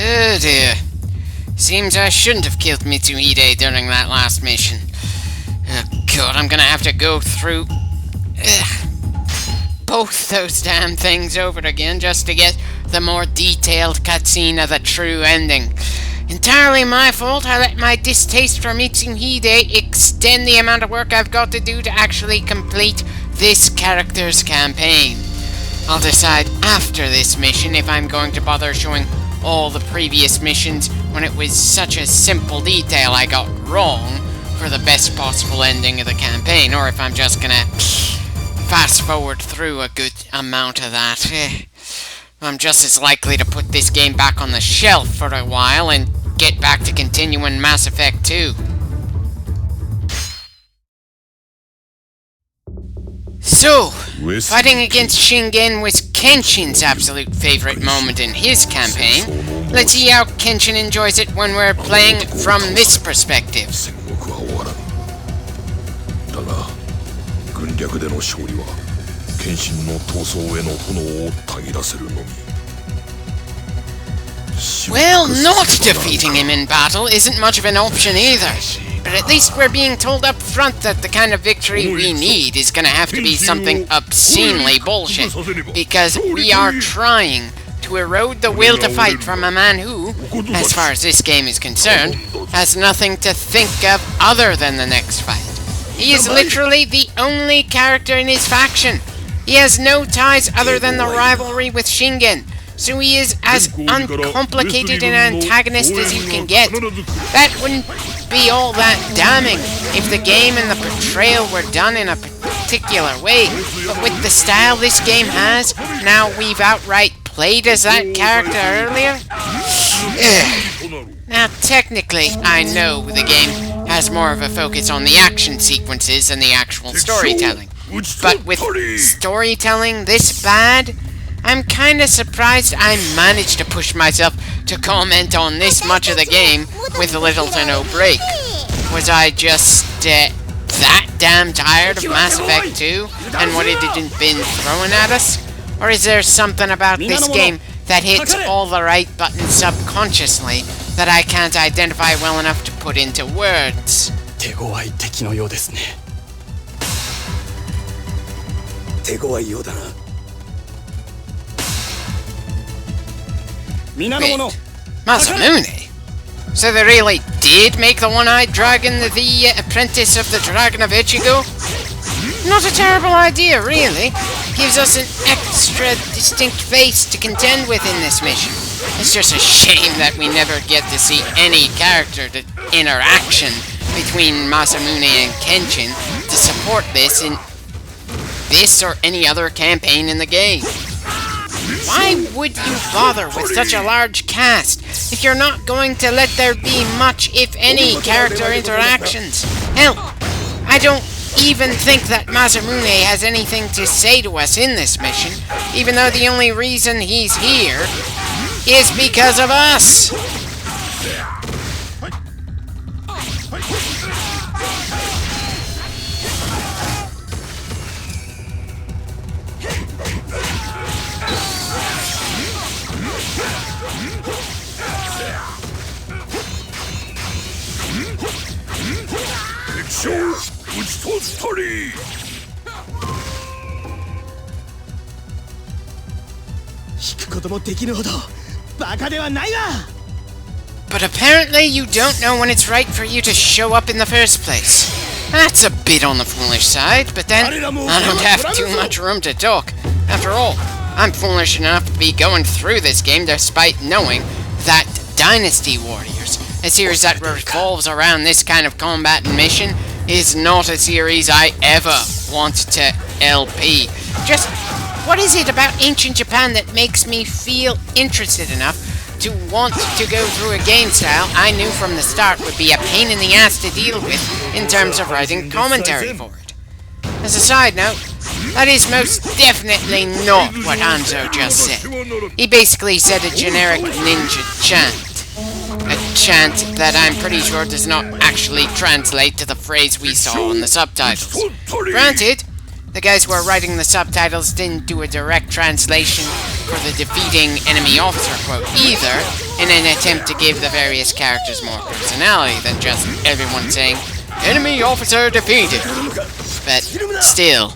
Oh dear. Seems I shouldn't have killed Mitsuhide during that last mission. Oh god, I'm gonna have to go through both those damn things over again just to get the more detailed cutscene of the true ending. Entirely my fault. I let my distaste for Mitsuhide extend the amount of work I've got to do to actually complete this character's campaign. I'll decide after this mission if I'm going to bother showing all the previous missions when it was such a simple detail I got wrong for the best possible ending of the campaign, or if I'm just gonna fast forward through a good amount of that. I'm just as likely to put this game back on the shelf for a while and get back to continuing Mass Effect 2. So, fighting against Shingen was Kenshin's absolute favorite moment in his campaign. Let's see how Kenshin enjoys it when we're playing from this perspective. Well, not defeating him in battle isn't much of an option either. But at least we're being told up front that the kind of victory we need is gonna have to be something obscenely bullshit, because we are trying to erode the will to fight from a man who, as far as this game is concerned, has nothing to think of other than the next fight. He is literally the only character in his faction. He has no ties other than the rivalry with Shingen, so he is as uncomplicated an antagonist as you can get. That wouldn't be all that damning if the game and the portrayal were done in a particular way, but with the style this game has, now we've outright played as that character earlier. Now technically, I know the game has more of a focus on the action sequences than the actual storytelling, but with storytelling this bad, I'm kinda surprised I managed to push myself to comment on this much of the game with little to no break. Was I just that damn tired of Mass Effect 2 and what it had been throwing at us? Or is there something about this game that hits all the right buttons subconsciously that I can't identify well enough to put into words? Wait, Masamune? So they really did make the One-Eyed Dragon the apprentice of the Dragon of Ichigo? Not a terrible idea, really. Gives us an extra distinct face to contend with in this mission. It's just a shame that we never get to see any character interaction between Masamune and Kenshin to support this in this or any other campaign in the game. Why would you bother with such a large cast if you're not going to let there be much, if any, character interactions? Hell, I don't even think that Masamune has anything to say to us in this mission, even though the only reason he's here is because of us. But apparently you don't know when it's right for you to show up in the first place. That's a bit on the foolish side, but then I don't have too much room to talk. After all, I'm foolish enough to be going through this game despite knowing that Dynasty Warriors, a series that revolves around this kind of combat and mission, is not a series I ever want to LP. Just, what is it about ancient Japan that makes me feel interested enough to want to go through a game style I knew from the start would be a pain in the ass to deal with in terms of writing commentary for it? As a side note, that is most definitely not what Anzo just said. He basically said a generic ninja chant. A chant that I'm pretty sure does not actually translate to the phrase we saw on the subtitles. Granted, the guys who are writing the subtitles didn't do a direct translation for the defeating enemy officer quote either, in an attempt to give the various characters more personality than just everyone saying, "Enemy officer defeated." But still.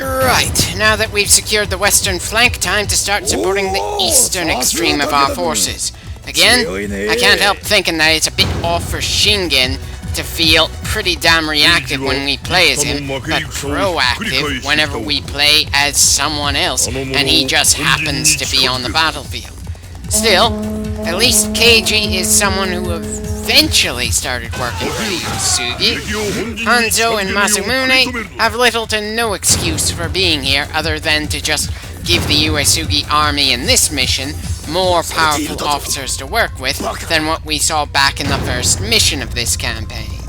Right, now that we've secured the western flank, time to start supporting the eastern extreme of our forces. Again, I can't help thinking that it's a bit off for Shingen to feel pretty damn reactive when we play as him, but proactive whenever we play as someone else, and he just happens to be on the battlefield. Still, at least Keiji is someone who eventually started working for the Uesugi. Hanzo and Masamune have little to no excuse for being here other than to just give the Uesugi army in this mission more powerful officers to work with than what we saw back in the first mission of this campaign.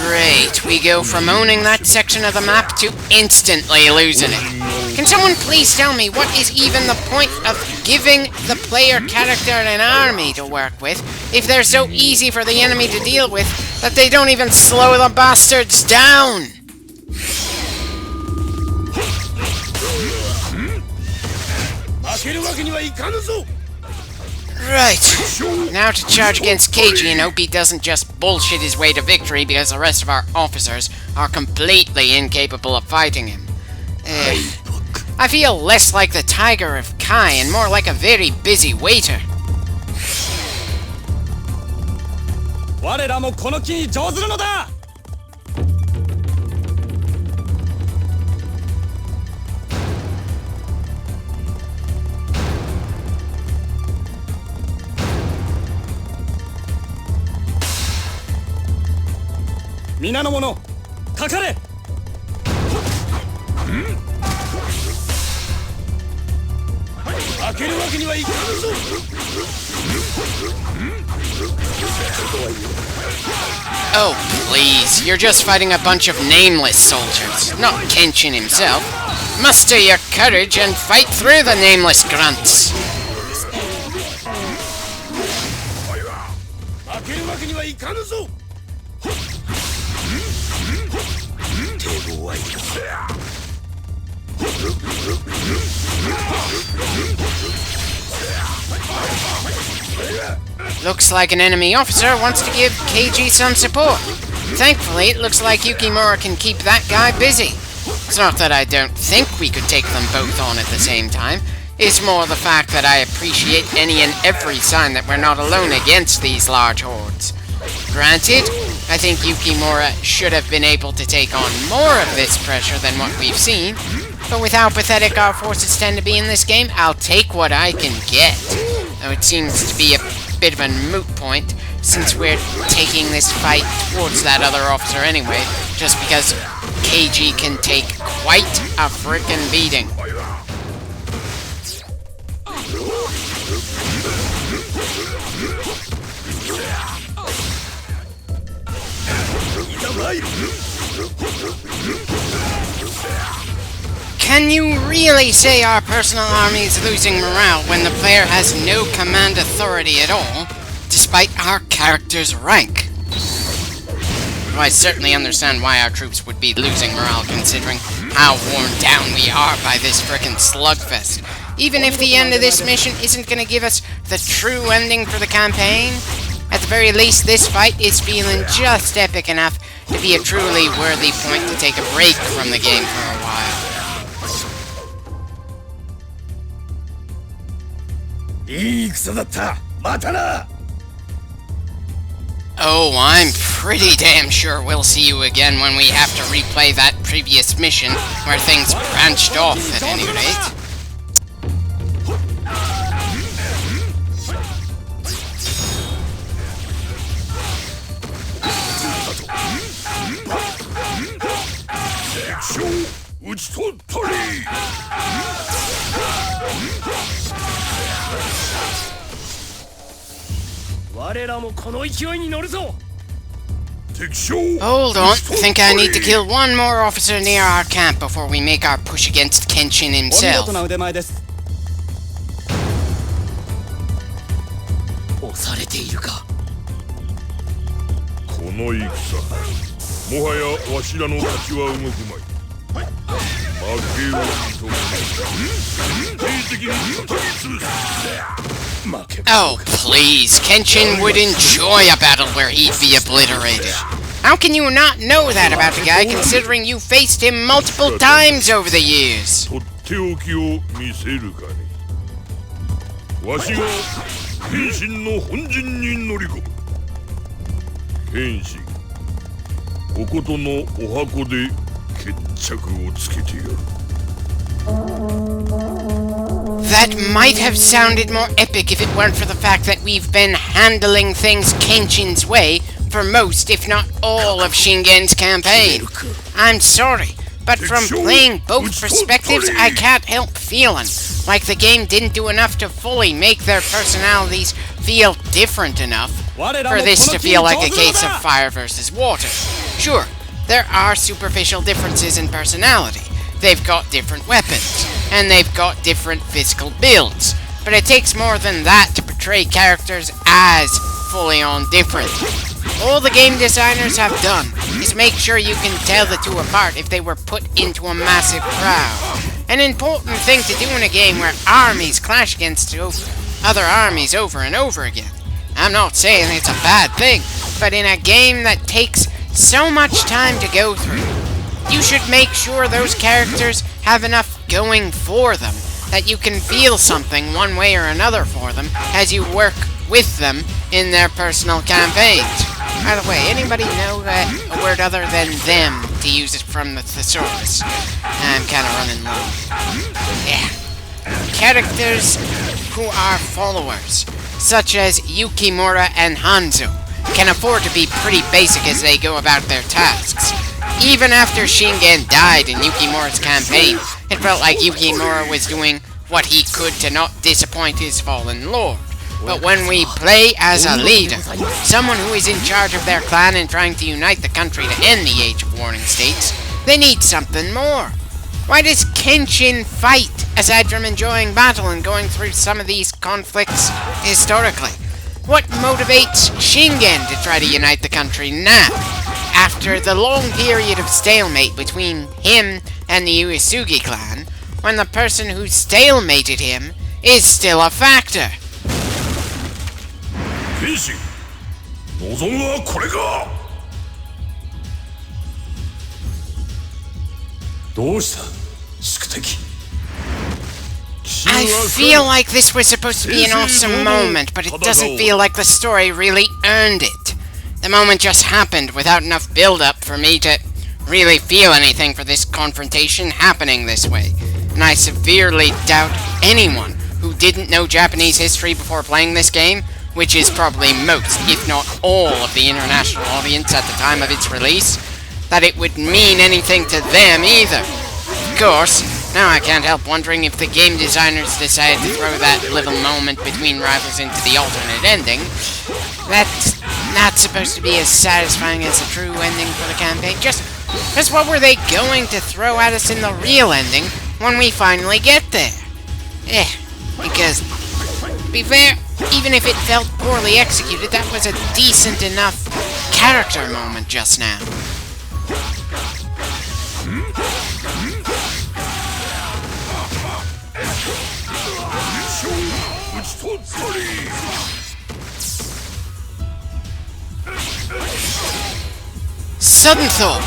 Great, we go from owning that section of the map to instantly losing it. Can someone please tell me what is even the point of giving the player character an army to work with if they're so easy for the enemy to deal with that they don't even slow the bastards down? Right, now to charge against Keiji and hope he doesn't just bullshit his way to victory because the rest of our officers are completely incapable of fighting him. I feel less like the Tiger of Kai and more like a very busy waiter. Oh, please, you're just fighting a bunch of nameless soldiers, not Kenshin himself. Muster your courage and fight through the nameless grunts. Looks like an enemy officer wants to give Keiji some support. Thankfully, it looks like Yukimura can keep that guy busy. It's not that I don't think we could take them both on at the same time. It's more the fact that I appreciate any and every sign that we're not alone against these large hordes. Granted, I think Yukimura should have been able to take on more of this pressure than what we've seen, but with how pathetic our forces tend to be in this game, I'll take what I can get. Though it seems to be a bit of a moot point, since we're taking this fight towards that other officer anyway, just because Keiji can take quite a frickin' beating. Can you really say our personal army is losing morale when the player has no command authority at all, despite our character's rank? Well, I certainly understand why our troops would be losing morale considering how worn down we are by this frickin' slugfest. Even if the end of this mission isn't gonna give us the true ending for the campaign, at the very least this fight is feeling just epic enough to be a truly worthy point to take a break from the game for a while. Oh, I'm pretty damn sure we'll see you again when we have to replay that previous mission where things branched off at any rate. Hold on, think I need to kill one more officer near our camp before we make our push against Kenshin himself. 押されているか。この戦、もはやわしらの勝ちは動くまい。負けを認めない。定的に叩き潰す。 Oh, please. Kenshin would enjoy a battle where he'd be obliterated. How can you not know that about the guy, considering you faced him multiple times over the years? とっておきを見せるかね。わしが剣心の本陣に乗り込む。剣心、こことのお箱で決着をつけてやる。 That might have sounded more epic if it weren't for the fact that we've been handling things Kenshin's way for most, if not all, of Shingen's campaign. I'm sorry, but from playing both perspectives, I can't help feeling like the game didn't do enough to fully make their personalities feel different enough for this to feel like a case of fire versus water. Sure, there are superficial differences in personality. They've got different weapons, and they've got different physical builds. But it takes more than that to portray characters as fully on different. All the game designers have done is make sure you can tell the two apart if they were put into a massive crowd. An important thing to do in a game where armies clash against other armies over and over again. I'm not saying it's a bad thing, but in a game that takes so much time to go through, you should make sure those characters have enough going for them, that you can feel something one way or another for them as you work with them in their personal campaigns. By the way, anybody know a word other than them to use it from the thesaurus? I'm kind of running low. Yeah. Characters who are followers, such as Yukimura and Hanzo, can afford to be pretty basic as they go about their tasks. Even after Shingen died in Yukimura's campaign, it felt like Yukimura was doing what he could to not disappoint his fallen lord. But when we play as a leader, someone who is in charge of their clan and trying to unite the country to end the Age of Warring States, they need something more. Why does Kenshin fight, aside from enjoying battle and going through some of these conflicts historically? What motivates Shingen to try to unite the country now, after the long period of stalemate between him and the Uesugi clan, when the person who stalemated him is still a factor? 剣心、望むはこれか。どうした、宿敵。 I feel like this was supposed to be an awesome moment, but it doesn't feel like the story really earned it. The moment just happened without enough build-up for me to really feel anything for this confrontation happening this way. And I severely doubt anyone who didn't know Japanese history before playing this game, which is probably most, if not all, of the international audience at the time of its release, that it would mean anything to them either. Of course, now I can't help wondering if the game designers decided to throw that little moment between rivals into the alternate ending. That's not supposed to be as satisfying as a true ending for the campaign. Just what were they going to throw at us in the real ending when we finally get there? Because, to be fair, even if it felt poorly executed, that was a decent enough character moment just now. Sudden thought.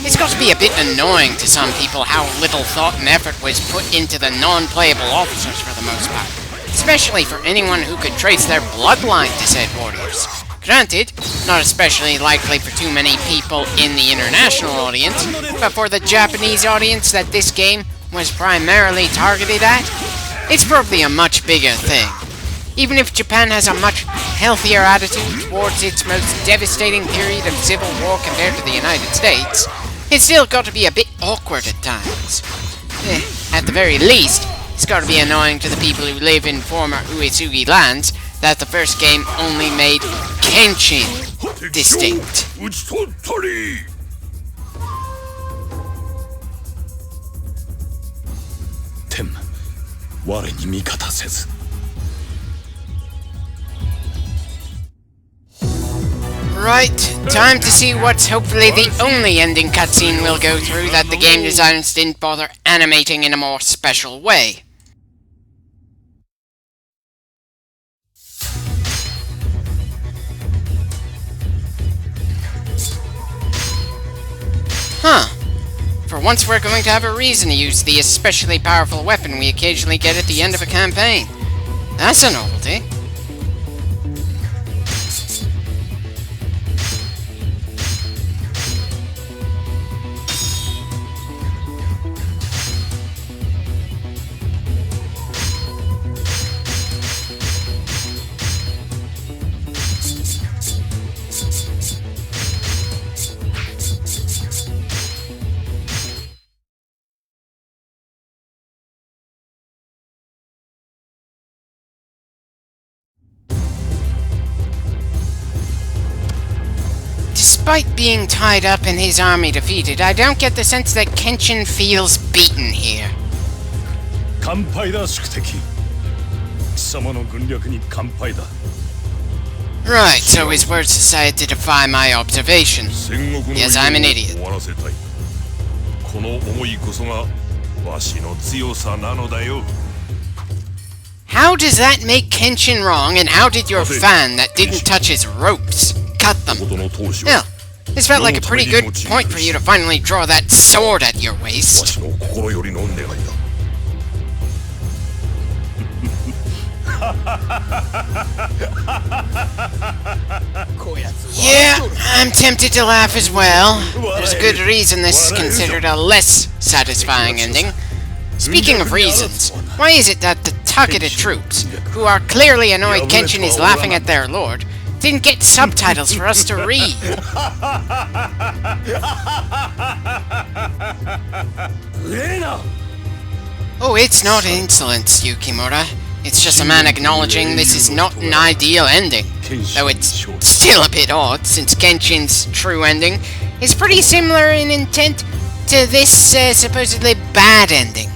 It's got to be a bit annoying to some people how little thought and effort was put into the non-playable officers for the most part. Especially for anyone who could trace their bloodline to said warriors. Granted, not especially likely for too many people in the international audience, but for the Japanese audience that this game was primarily targeted at, it's probably a much bigger thing. Even if Japan has a much healthier attitude towards its most devastating period of civil war compared to the United States, it's still got to be a bit awkward at times. At the very least, it's got to be annoying to the people who live in former Uesugi lands that the first game only made Kenshin distinct. 討ち取ったり 天我に味方せず Right, time to see what's hopefully the only ending cutscene we'll go through that the game designers didn't bother animating in a more special way. Huh. For once we're going to have a reason to use the especially powerful weapon we occasionally get at the end of a campaign. That's a novelty. Despite being tied up and his army defeated, I don't get the sense that Kenshin feels beaten here. 乾杯だ宿敵貴様の軍略に乾杯だ Right, so his words decided to defy my observation. 戦国の Yes, I'm an idiot. 終わらせたいこの思いこそがわしの強さなのだよ How does that make Kenshin wrong, and how did your fan that didn't touch his ropes cut them? 誠の闘志は Hell, this felt like a pretty good point for you to finally draw that sword at your わ waist. しの心よりの願いだ Yeah, I'm tempted to laugh as well. There's a good reason this is considered a less satisfying ending. Speaking of reasons, why is it that the Takeda troops, who are clearly annoyed Kenshin is laughing at their lord, didn't get subtitles for us to read? Oh, it's not insolence, Yukimura. It's just a man acknowledging this is not an ideal ending. Though it's still a bit odd, since Kenshin's true ending is pretty similar in intent to this supposedly bad ending.